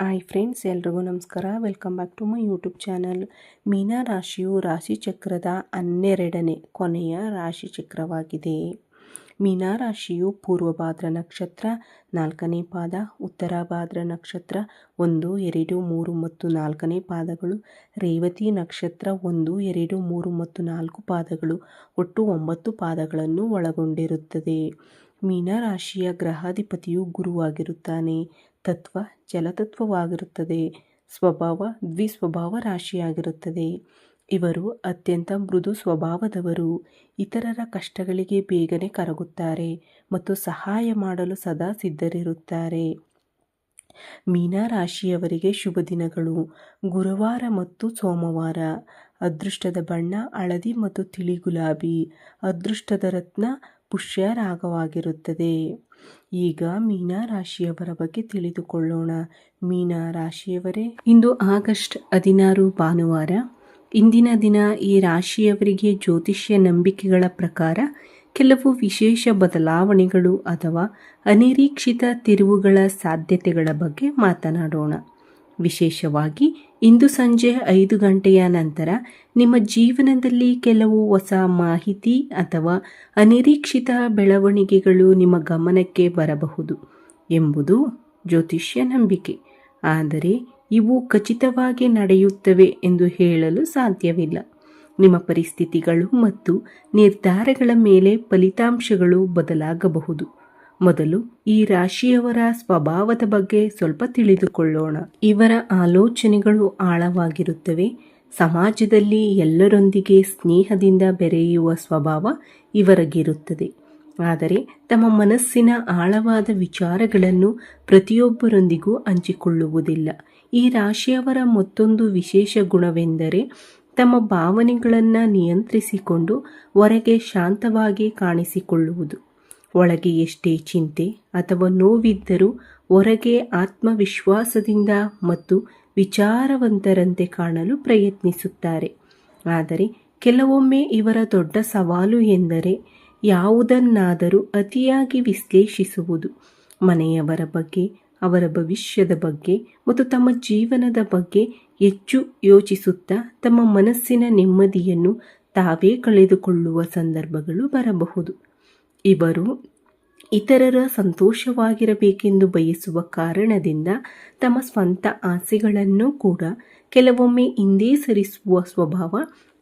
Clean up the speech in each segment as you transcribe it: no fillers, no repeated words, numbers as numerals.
Hi friends, ಎಲ್ರಿಗೂ ನಮಸ್ಕಾರ. Welcome back to my YouTube channel. ಮೀನ ರಾಶಿಯು ರಾಶಿಚಕ್ರದ 12ನೇ ಕೊನೆಯ ರಾಶಿಚಕ್ರವಾಗಿದೆ. ಮೀನ ರಾಶಿಯು ಪೂರ್ವ ಭಾದ್ರ ನಕ್ಷತ್ರ 4ನೇ ಪಾದ, ಉತ್ತರ ಭಾದ್ರ ನಕ್ಷತ್ರ 1, 2, 3 ಮತ್ತು 4ನೇ ಪಾದಗಳು, ರೇವತಿ ನಕ್ಷತ್ರ 1, 2, 3 ಮತ್ತು 4 ಪಾದಗಳು, ಒಟ್ಟು 9 ಪಾದಗಳನ್ನು ಒಳಗೊಂಡಿರುತ್ತದೆ. ಮೀನ ರಾಶಿಯ ಗ್ರಹಾಧಿಪತಿಯು ಗುರುವಾಗಿರುತ್ತಾನೆ. ತತ್ವ ಜಲತತ್ವವಾಗಿರುತ್ತದೆ. ಸ್ವಭಾವ ದ್ವಿಸ್ವಭಾವ ರಾಶಿಯಾಗಿರುತ್ತದೆ. ಇವರು ಅತ್ಯಂತ ಮೃದು ಸ್ವಭಾವದವರು. ಇತರರ ಕಷ್ಟಗಳಿಗೆ ಬೇಗನೆ ಕರಗುತ್ತಾರೆ ಮತ್ತು ಸಹಾಯ ಮಾಡಲು ಸದಾ ಸಿದ್ಧರಿರುತ್ತಾರೆ. ಮೀನ ರಾಶಿಯವರಿಗೆ ಶುಭ ದಿನಗಳು: ಗುರುವಾರ ಮತ್ತು ಸೋಮವಾರ. ಅದೃಷ್ಟದ ಬಣ್ಣ ಹಳದಿ ಮತ್ತು ತಿಳಿ ಗುಲಾಬಿ. ಅದೃಷ್ಟದ ರತ್ನ ಪುಷ್ಯರಾಗವಾಗಿರುತ್ತದೆ. ಈಗ ಮೀನ ರಾಶಿಯವರ ಬಗ್ಗೆ ತಿಳಿದುಕೊಳ್ಳೋಣ. ಮೀನ ರಾಶಿಯವರೇ, ಇಂದು ಆಗಸ್ಟ್ 16 ಭಾನುವಾರ. ಇಂದಿನ ದಿನ ಈ ರಾಶಿಯವರಿಗೆ ಜ್ಯೋತಿಷ್ಯ ನಂಬಿಕೆಗಳ ಪ್ರಕಾರ ಕೆಲವು ವಿಶೇಷ ಬದಲಾವಣೆಗಳು ಅಥವಾ ಅನಿರೀಕ್ಷಿತ ತಿರುವುಗಳ ಸಾಧ್ಯತೆಗಳ ಬಗ್ಗೆ ಮಾತನಾಡೋಣ. ವಿಶೇಷವಾಗಿ ಇಂದು ಸಂಜೆ 5 ಗಂಟೆಯ ನಂತರ ನಿಮ್ಮ ಜೀವನದಲ್ಲಿ ಕೆಲವು ಹೊಸ ಮಾಹಿತಿ ಅಥವಾ ಅನಿರೀಕ್ಷಿತ ಬೆಳವಣಿಗೆಗಳು ನಿಮ್ಮ ಗಮನಕ್ಕೆ ಬರಬಹುದು ಎಂಬುದು ಜ್ಯೋತಿಷ್ಯ ನಂಬಿಕೆ. ಆದರೆ ಇವು ಖಚಿತವಾಗಿ ನಡೆಯುತ್ತವೆ ಎಂದು ಹೇಳಲು ಸಾಧ್ಯವಿಲ್ಲ. ನಿಮ್ಮ ಪರಿಸ್ಥಿತಿಗಳು ಮತ್ತು ನಿರ್ಧಾರಗಳ ಮೇಲೆ ಫಲಿತಾಂಶಗಳು ಬದಲಾಗಬಹುದು. ಮೊದಲು ಈ ರಾಶಿಯವರ ಸ್ವಭಾವದ ಬಗ್ಗೆ ಸ್ವಲ್ಪ ತಿಳಿದುಕೊಳ್ಳೋಣ. ಇವರ ಆಲೋಚನೆಗಳು ಆಳವಾಗಿರುತ್ತವೆ. ಸಮಾಜದಲ್ಲಿ ಎಲ್ಲರೊಂದಿಗೆ ಸ್ನೇಹದಿಂದ ಬೆರೆಯುವ ಸ್ವಭಾವ ಇವರಿಗಿರುತ್ತದೆ. ಆದರೆ ತಮ್ಮ ಮನಸ್ಸಿನ ಆಳವಾದ ವಿಚಾರಗಳನ್ನು ಪ್ರತಿಯೊಬ್ಬರೊಂದಿಗೂ ಹಂಚಿಕೊಳ್ಳುವುದಿಲ್ಲ. ಈ ರಾಶಿಯವರ ಮತ್ತೊಂದು ವಿಶೇಷ ಗುಣವೆಂದರೆ ತಮ್ಮ ಭಾವನೆಗಳನ್ನು ನಿಯಂತ್ರಿಸಿಕೊಂಡು ಹೊರಗೆ ಶಾಂತವಾಗಿ ಕಾಣಿಸಿಕೊಳ್ಳುವುದು. ಒಳಗೆ ಎಷ್ಟೇ ಚಿಂತೆ ಅಥವಾ ನೋವಿದ್ದರೂ ಹೊರಗೆ ಆತ್ಮವಿಶ್ವಾಸದಿಂದ ಮತ್ತು ವಿಚಾರವಂತರಂತೆ ಕಾಣಲು ಪ್ರಯತ್ನಿಸುತ್ತಾರೆ. ಆದರೆ ಕೆಲವೊಮ್ಮೆ ಇವರ ದೊಡ್ಡ ಸವಾಲು ಎಂದರೆ ಯಾವುದನ್ನಾದರೂ ಅತಿಯಾಗಿ ವಿಶ್ಲೇಷಿಸುವುದು. ಮನೆಯವರ ಬಗ್ಗೆ, ಅವರ ಭವಿಷ್ಯದ ಬಗ್ಗೆ ಮತ್ತು ತಮ್ಮ ಜೀವನದ ಬಗ್ಗೆ ಹೆಚ್ಚು ಯೋಚಿಸುತ್ತಾ ತಮ್ಮ ಮನಸ್ಸಿನ ನೆಮ್ಮದಿಯನ್ನು ತಾವೇ ಕಳೆದುಕೊಳ್ಳುವ ಸಂದರ್ಭಗಳು ಬರಬಹುದು. ಇವರು ಇತರರ ಸಂತೋಷವಾಗಿರಬೇಕೆಂದು ಬಯಸುವ ಕಾರಣದಿಂದ ತಮ್ಮ ಸ್ವಂತ ಆಸೆಗಳನ್ನು ಕೂಡ ಕೆಲವೊಮ್ಮೆ ಹಿಂದೆ ಸರಿಸುವ ಸ್ವಭಾವ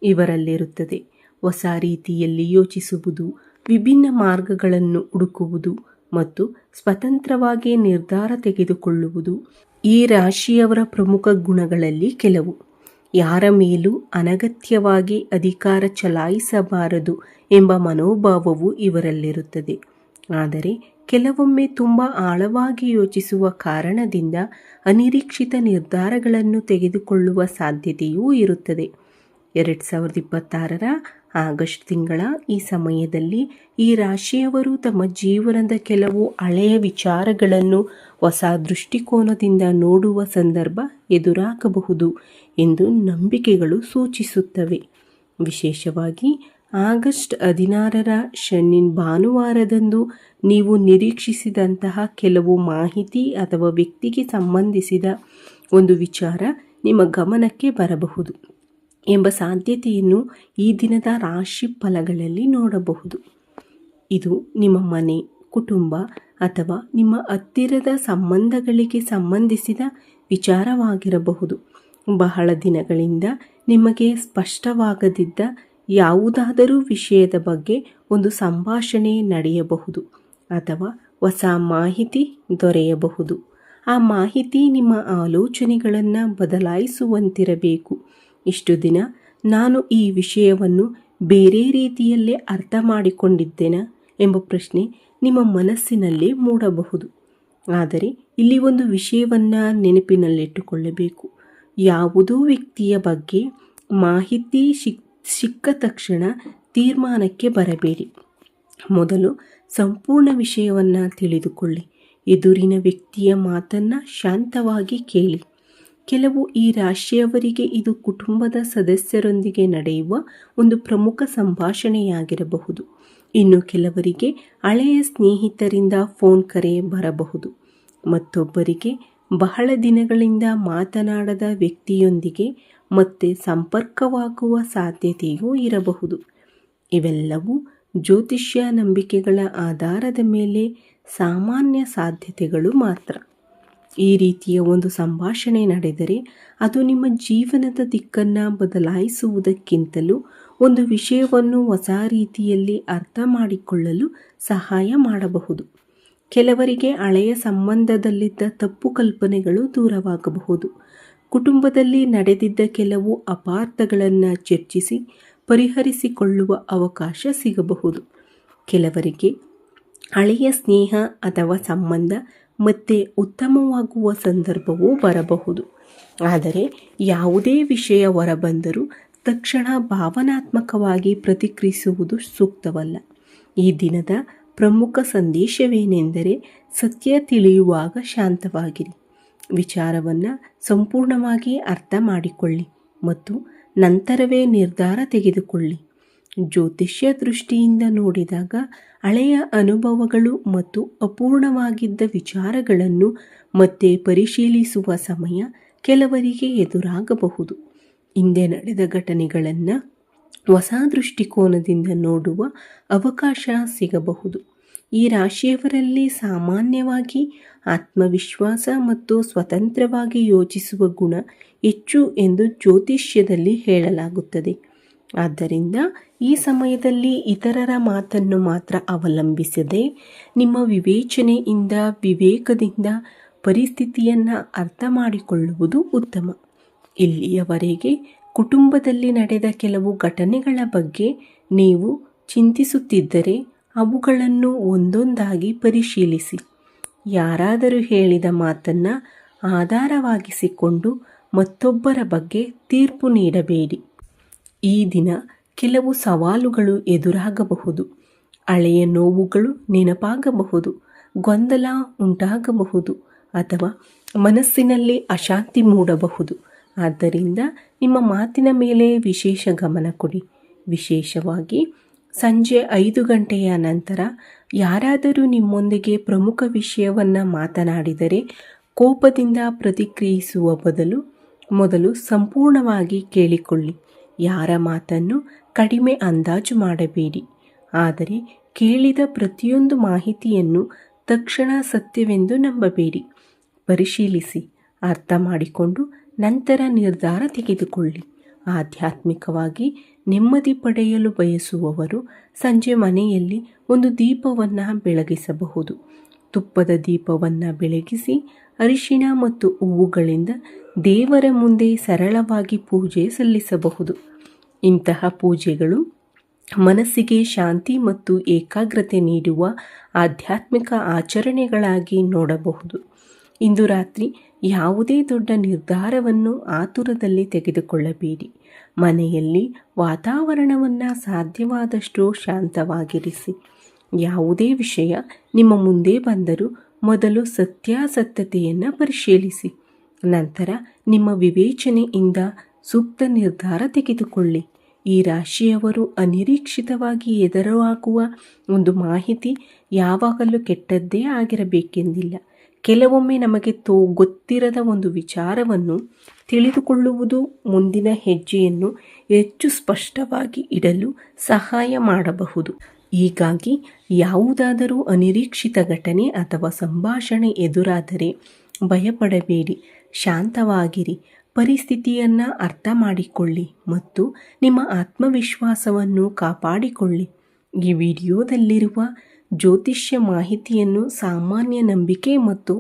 ಇವರಲ್ಲಿರುತ್ತದೆ. ಹೊಸ ರೀತಿಯಲ್ಲಿ ಯೋಚಿಸುವುದು, ವಿಭಿನ್ನ ಮಾರ್ಗಗಳನ್ನು ಹುಡುಕುವುದು ಮತ್ತು ಸ್ವತಂತ್ರವಾಗಿ ನಿರ್ಧಾರ ತೆಗೆದುಕೊಳ್ಳುವುದು ಈ ರಾಶಿಯವರ ಪ್ರಮುಖ ಗುಣಗಳಲ್ಲಿ ಕೆಲವು. ಯಾರ ಮೇಲೂ ಅನಗತ್ಯವಾಗಿ ಅಧಿಕಾರ ಚಲಾಯಿಸಬಾರದು ಎಂಬ ಮನೋಭಾವವು ಇವರಲ್ಲಿರುತ್ತದೆ. ಆದರೆ ಕೆಲವೊಮ್ಮೆ ತುಂಬ ಆಳವಾಗಿ ಯೋಚಿಸುವ ಕಾರಣದಿಂದ ಅನಿರೀಕ್ಷಿತ ನಿರ್ಧಾರಗಳನ್ನು ತೆಗೆದುಕೊಳ್ಳುವ ಸಾಧ್ಯತೆಯೂ ಇರುತ್ತದೆ. 2026 ಆಗಸ್ಟ್ ತಿಂಗಳ ಈ ಸಮಯದಲ್ಲಿ ಈ ರಾಶಿಯವರು ತಮ್ಮ ಜೀವನದ ಕೆಲವು ಹಳೆಯ ವಿಚಾರಗಳನ್ನು ಹೊಸ ದೃಷ್ಟಿಕೋನದಿಂದ ನೋಡುವ ಸಂದರ್ಭ ಎದುರಾಗಬಹುದು ಎಂದು ನಂಬಿಕೆಗಳು ಸೂಚಿಸುತ್ತವೆ. ವಿಶೇಷವಾಗಿ ಆಗಸ್ಟ್ 16 ಶನಿ ಭಾನುವಾರದಂದು ನೀವು ನಿರೀಕ್ಷಿಸಿದಂತಹ ಕೆಲವು ಮಾಹಿತಿ ಅಥವಾ ವ್ಯಕ್ತಿಗೆ ಸಂಬಂಧಿಸಿದ ಒಂದು ವಿಚಾರ ನಿಮ್ಮ ಗಮನಕ್ಕೆ ಬರಬಹುದು ಎಂಬ ಸಾಧ್ಯತೆಯನ್ನು ಈ ದಿನದ ರಾಶಿ ಫಲಗಳಲ್ಲಿ ನೋಡಬಹುದು. ಇದು ನಿಮ್ಮ ಮನೆ, ಕುಟುಂಬ ಅಥವಾ ನಿಮ್ಮ ಹತ್ತಿರದ ಸಂಬಂಧಗಳಿಗೆ ಸಂಬಂಧಿಸಿದ ವಿಚಾರವಾಗಿರಬಹುದು. ಬಹಳ ದಿನಗಳಿಂದ ನಿಮಗೆ ಸ್ಪಷ್ಟವಾಗದಿದ್ದ ಯಾವುದಾದರೂ ವಿಷಯದ ಬಗ್ಗೆ ಒಂದು ಸಂಭಾಷಣೆ ನಡೆಯಬಹುದು ಅಥವಾ ಹೊಸ ಮಾಹಿತಿ ದೊರೆಯಬಹುದು. ಆ ಮಾಹಿತಿ ನಿಮ್ಮ ಆಲೋಚನೆಗಳನ್ನು ಬದಲಾಯಿಸುವಂತಿರಬೇಕು. ಇಷ್ಟು ದಿನ ನಾನು ಈ ವಿಷಯವನ್ನು ಬೇರೆ ರೀತಿಯಲ್ಲೇ ಅರ್ಥ ಮಾಡಿಕೊಂಡಿದ್ದೇನಾ ಎಂಬ ಪ್ರಶ್ನೆ ನಿಮ್ಮ ಮನಸ್ಸಿನಲ್ಲೇ ಮೂಡಬಹುದು. ಆದರೆ ಇಲ್ಲಿ ಒಂದು ವಿಷಯವನ್ನು ನೆನಪಿನಲ್ಲಿಟ್ಟುಕೊಳ್ಳಬೇಕು. ಯಾವುದೋ ವ್ಯಕ್ತಿಯ ಬಗ್ಗೆ ಮಾಹಿತಿ ಸಿಕ್ಕ ತಕ್ಷಣ ತೀರ್ಮಾನಕ್ಕೆ ಬರಬೇಡಿ. ಮೊದಲು ಸಂಪೂರ್ಣ ವಿಷಯವನ್ನು ತಿಳಿದುಕೊಳ್ಳಿ. ಎದುರಿನ ವ್ಯಕ್ತಿಯ ಮಾತನ್ನು ಶಾಂತವಾಗಿ ಕೇಳಿ. ಕೆಲವು ಈ ರಾಶಿಯವರಿಗೆ ಇದು ಕುಟುಂಬದ ಸದಸ್ಯರೊಂದಿಗೆ ನಡೆಯುವ ಒಂದು ಪ್ರಮುಖ ಸಂಭಾಷಣೆಯಾಗಿರಬಹುದು. ಇನ್ನು ಕೆಲವರಿಗೆ ಹಳೆಯ ಸ್ನೇಹಿತರಿಂದ ಫೋನ್ ಕರೆ ಬರಬಹುದು. ಮತ್ತೊಬ್ಬರಿಗೆ ಬಹಳ ದಿನಗಳಿಂದ ಮಾತನಾಡದ ವ್ಯಕ್ತಿಯೊಂದಿಗೆ ಮತ್ತೆ ಸಂಪರ್ಕವಾಗುವ ಸಾಧ್ಯತೆಯೂ ಇರಬಹುದು. ಇವೆಲ್ಲವೂ ಜ್ಯೋತಿಷ್ಯ ನಂಬಿಕೆಗಳ ಆಧಾರದ ಮೇಲೆ ಸಾಮಾನ್ಯ ಸಾಧ್ಯತೆಗಳು ಮಾತ್ರ. ಈ ರೀತಿಯ ಒಂದು ಸಂಭಾಷಣೆ ನಡೆದರೆ ಅದು ನಿಮ್ಮ ಜೀವನದ ದಿಕ್ಕನ್ನು ಬದಲಾಯಿಸುವುದಕ್ಕಿಂತಲೂ ಒಂದು ವಿಷಯವನ್ನು ಹೊಸ ರೀತಿಯಲ್ಲಿ ಅರ್ಥ ಮಾಡಿಕೊಳ್ಳಲು ಸಹಾಯ ಮಾಡಬಹುದು. ಕೆಲವರಿಗೆ ಹಳೆಯ ಸಂಬಂಧದಲ್ಲಿದ್ದ ತಪ್ಪು ಕಲ್ಪನೆಗಳು ದೂರವಾಗಬಹುದು. ಕುಟುಂಬದಲ್ಲಿ ನಡೆದಿದ್ದ ಕೆಲವು ಅಪಾರ್ಥಗಳನ್ನು ಚರ್ಚಿಸಿ ಪರಿಹರಿಸಿಕೊಳ್ಳುವ ಅವಕಾಶ ಸಿಗಬಹುದು. ಕೆಲವರಿಗೆ ಹಳೆಯ ಸ್ನೇಹ ಅಥವಾ ಸಂಬಂಧ ಮತ್ತೆ ಉತ್ತಮವಾಗುವ ಸಂದರ್ಭವೂ ಬರಬಹುದು. ಆದರೆ ಯಾವುದೇ ವಿಷಯ ಹೊರಬಂದರೂ ತಕ್ಷಣ ಭಾವನಾತ್ಮಕವಾಗಿ ಪ್ರತಿಕ್ರಿಯಿಸುವುದು ಸೂಕ್ತವಲ್ಲ. ಈ ದಿನದ ಪ್ರಮುಖ ಸಂದೇಶವೇನೆಂದರೆ ಸತ್ಯ ತಿಳಿಯುವಾಗ ಶಾಂತವಾಗಿರಿ, ವಿಚಾರವನ್ನು ಸಂಪೂರ್ಣವಾಗಿ ಅರ್ಥ ಮಾಡಿಕೊಳ್ಳಿ ಮತ್ತು ನಂತರವೇ ನಿರ್ಧಾರ ತೆಗೆದುಕೊಳ್ಳಿ. ಜ್ಯೋತಿಷ್ಯ ದೃಷ್ಟಿಯಿಂದ ನೋಡಿದಾಗ ಹಳೆಯ ಅನುಭವಗಳು ಮತ್ತು ಅಪೂರ್ಣವಾಗಿದ್ದ ವಿಚಾರಗಳನ್ನು ಮತ್ತೆ ಪರಿಶೀಲಿಸುವ ಸಮಯ ಕೆಲವರಿಗೆ ಎದುರಾಗಬಹುದು. ಹಿಂದೆ ನಡೆದ ಘಟನೆಗಳನ್ನು ಹೊಸ ದೃಷ್ಟಿಕೋನದಿಂದ ನೋಡುವ ಅವಕಾಶ ಸಿಗಬಹುದು. ಈ ರಾಶಿಯವರಲ್ಲಿ ಸಾಮಾನ್ಯವಾಗಿ ಆತ್ಮವಿಶ್ವಾಸ ಮತ್ತು ಸ್ವತಂತ್ರವಾಗಿ ಯೋಚಿಸುವ ಗುಣ ಹೆಚ್ಚು ಎಂದು ಜ್ಯೋತಿಷ್ಯದಲ್ಲಿ ಹೇಳಲಾಗುತ್ತದೆ. ಆದ್ದರಿಂದ ಈ ಸಮಯದಲ್ಲಿ ಇತರರ ಮಾತನ್ನು ಮಾತ್ರ ಅವಲಂಬಿಸದೆ ನಿಮ್ಮ ವಿವೇಚನೆಯಿಂದ ವಿವೇಕದಿಂದ ಪರಿಸ್ಥಿತಿಯನ್ನು ಅರ್ಥ ಮಾಡಿಕೊಳ್ಳುವುದು ಉತ್ತಮ. ಇಲ್ಲಿಯವರೆಗೆ ಕುಟುಂಬದಲ್ಲಿ ನಡೆದ ಕೆಲವು ಘಟನೆಗಳ ಬಗ್ಗೆ ನೀವು ಚಿಂತಿಸುತ್ತಿದ್ದರೆ ಅವುಗಳನ್ನು ಒಂದೊಂದಾಗಿ ಪರಿಶೀಲಿಸಿ. ಯಾರಾದರೂ ಹೇಳಿದ ಮಾತನ್ನು ಆಧಾರವಾಗಿಸಿಕೊಂಡು ಮತ್ತೊಬ್ಬರ ಬಗ್ಗೆ ತೀರ್ಪು ನೀಡಬೇಡಿ. ಈ ದಿನ ಕೆಲವು ಸವಾಲುಗಳು ಎದುರಾಗಬಹುದು. ಹಳೆಯ ನೋವುಗಳು ನೆನಪಾಗಬಹುದು, ಗೊಂದಲ ಉಂಟಾಗಬಹುದು ಅಥವಾ ಮನಸ್ಸಿನಲ್ಲಿ ಅಶಾಂತಿ ಮೂಡಬಹುದು. ಆದ್ದರಿಂದ ನಿಮ್ಮ ಮಾತಿನ ಮೇಲೆ ವಿಶೇಷ ಗಮನ ಕೊಡಿ. ವಿಶೇಷವಾಗಿ ಸಂಜೆ 5 ಗಂಟೆಯ ನಂತರ ಯಾರಾದರೂ ನಿಮ್ಮೊಂದಿಗೆ ಪ್ರಮುಖ ವಿಷಯವನ್ನು ಮಾತನಾಡಿದರೆ ಕೋಪದಿಂದ ಪ್ರತಿಕ್ರಿಯಿಸುವ ಬದಲು ಮೊದಲು ಸಂಪೂರ್ಣವಾಗಿ ಕೇಳಿಕೊಳ್ಳಿ. ಯಾರ ಮಾತನ್ನು ಕಡಿಮೆ ಅಂದಾಜು ಮಾಡಬೇಡಿ, ಆದರೆ ಕೇಳಿದ ಪ್ರತಿಯೊಂದು ಮಾಹಿತಿಯನ್ನು ತಕ್ಷಣ ಸತ್ಯವೆಂದು ನಂಬಬೇಡಿ. ಪರಿಶೀಲಿಸಿ, ಅರ್ಥ ಮಾಡಿಕೊಂಡು ನಂತರ ನಿರ್ಧಾರ ತೆಗೆದುಕೊಳ್ಳಿ. ಆಧ್ಯಾತ್ಮಿಕವಾಗಿ ನೆಮ್ಮದಿ ಪಡೆಯಲು ಬಯಸುವವರು ಸಂಜೆ ಮನೆಯಲ್ಲಿ ಒಂದು ದೀಪವನ್ನು ಬೆಳಗಿಸಬಹುದು. ತುಪ್ಪದ ದೀಪವನ್ನು ಬೆಳಗಿಸಿ ಅರಿಶಿಣ ಮತ್ತು ಹೂವುಗಳಿಂದ ದೇವರ ಮುಂದೆ ಸರಳವಾಗಿ ಪೂಜೆ ಸಲ್ಲಿಸಬಹುದು. ಇಂತಹ ಪೂಜೆಗಳು ಮನಸ್ಸಿಗೆ ಶಾಂತಿ ಮತ್ತು ಏಕಾಗ್ರತೆ ನೀಡುವ ಆಧ್ಯಾತ್ಮಿಕ ಆಚರಣೆಗಳಾಗಿ ನೋಡಬಹುದು. ಇಂದು ರಾತ್ರಿ ಯಾವುದೇ ದೊಡ್ಡ ನಿರ್ಧಾರವನ್ನು ಆತುರದಲ್ಲಿ ತೆಗೆದುಕೊಳ್ಳಬೇಡಿ. ಮನೆಯಲ್ಲಿ ವಾತಾವರಣವನ್ನು ಸಾಧ್ಯವಾದಷ್ಟು ಶಾಂತವಾಗಿರಿಸಿ. ಯಾವುದೇ ವಿಷಯ ನಿಮ್ಮ ಮುಂದೆ ಬಂದರೂ ಮೊದಲು ಸತ್ಯಾಸತ್ಯತೆಯನ್ನು ಪರಿಶೀಲಿಸಿ. ನಂತರ ನಿಮ್ಮ ವಿವೇಚನೆಯಿಂದ ಸೂಕ್ತ ನಿರ್ಧಾರ ತೆಗೆದುಕೊಳ್ಳಿ. ಈ ರಾಶಿಯವರು ಅನಿರೀಕ್ಷಿತವಾಗಿ ಎದುರಾಗುವ ಒಂದು ಮಾಹಿತಿ ಯಾವಾಗಲೂ ಕೆಟ್ಟದ್ದೇ ಆಗಿರಬೇಕೆಂದಿಲ್ಲ. ಕೆಲವೊಮ್ಮೆ ನಮಗೆ ಗೊತ್ತಿರದ ಒಂದು ವಿಚಾರವನ್ನು ತಿಳಿದುಕೊಳ್ಳುವುದು ಮುಂದಿನ ಹೆಜ್ಜೆಯನ್ನು ಹೆಚ್ಚು ಸ್ಪಷ್ಟವಾಗಿ ಇಡಲು ಸಹಾಯ ಮಾಡಬಹುದು. ಹೀಗಾಗಿ ಯಾವುದಾದರೂ ಅನಿರೀಕ್ಷಿತ ಘಟನೆ ಅಥವಾ ಸಂಭಾಷಣೆ ಎದುರಾದರೆ ಭಯಪಡಬೇಡಿ, ಶಾಂತವಾಗಿರಿ, ಪರಿಸ್ಥಿತಿಯನ್ನು ಅರ್ಥ ಮಾಡಿಕೊಳ್ಳಿ ಮತ್ತು ನಿಮ್ಮ ಆತ್ಮವಿಶ್ವಾಸವನ್ನು ಕಾಪಾಡಿಕೊಳ್ಳಿ. ಈ ವಿಡಿಯೋದಲ್ಲಿರುವ ಜ್ಯೋತಿಷ್ಯ ಮಾಹಿತಿಯನ್ನು ಸಾಮಾನ್ಯ ನಂಬಿಕೆ ಮತ್ತು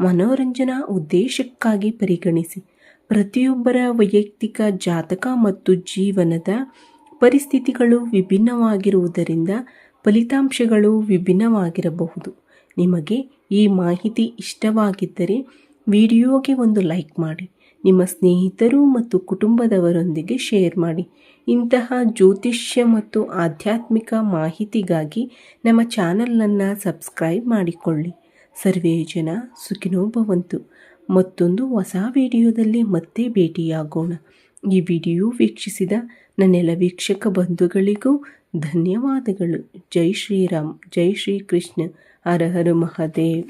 ಮನೋರಂಜನಾ ಉದ್ದೇಶಕ್ಕಾಗಿ ಪರಿಗಣಿಸಿ. ಪ್ರತಿಯೊಬ್ಬರ ವೈಯಕ್ತಿಕ ಜಾತಕ ಮತ್ತು ಜೀವನದ ಪರಿಸ್ಥಿತಿಗಳು ವಿಭಿನ್ನವಾಗಿರುವುದರಿಂದ ಫಲಿತಾಂಶಗಳು ವಿಭಿನ್ನವಾಗಿರಬಹುದು. ನಿಮಗೆ ಈ ಮಾಹಿತಿ ಇಷ್ಟವಾಗಿದ್ದರೆ ವಿಡಿಯೋಗೆ ಒಂದು ಲೈಕ್ ಮಾಡಿ, ನಿಮ್ಮ ಸ್ನೇಹಿತರು ಮತ್ತು ಕುಟುಂಬದವರೊಂದಿಗೆ ಶೇರ್ ಮಾಡಿ. ಇಂತಹ ಜ್ಯೋತಿಷ್ಯ ಮತ್ತು ಆಧ್ಯಾತ್ಮಿಕ ಮಾಹಿತಿಗಾಗಿ ನಮ್ಮ ಚಾನಲನ್ನು ಸಬ್ಸ್ಕ್ರೈಬ್ ಮಾಡಿಕೊಳ್ಳಿ. ಸರ್ವೇ ಜನ ಸುಖಿನೋ ಭವಂತು. ಮತ್ತೊಂದು ಹೊಸ ವಿಡಿಯೋದಲ್ಲಿ ಮತ್ತೆ ಭೇಟಿಯಾಗೋಣ. ಈ ವಿಡಿಯೋ ವೀಕ್ಷಿಸಿದ ನನ್ನೆಲ್ಲ ವೀಕ್ಷಕ ಬಂಧುಗಳಿಗೂ ಧನ್ಯವಾದಗಳು. ಜೈ ಶ್ರೀರಾಮ್, ಜೈ ಶ್ರೀ ಕೃಷ್ಣ, ಹರ ಹರ ಮಹಾದೇವ್.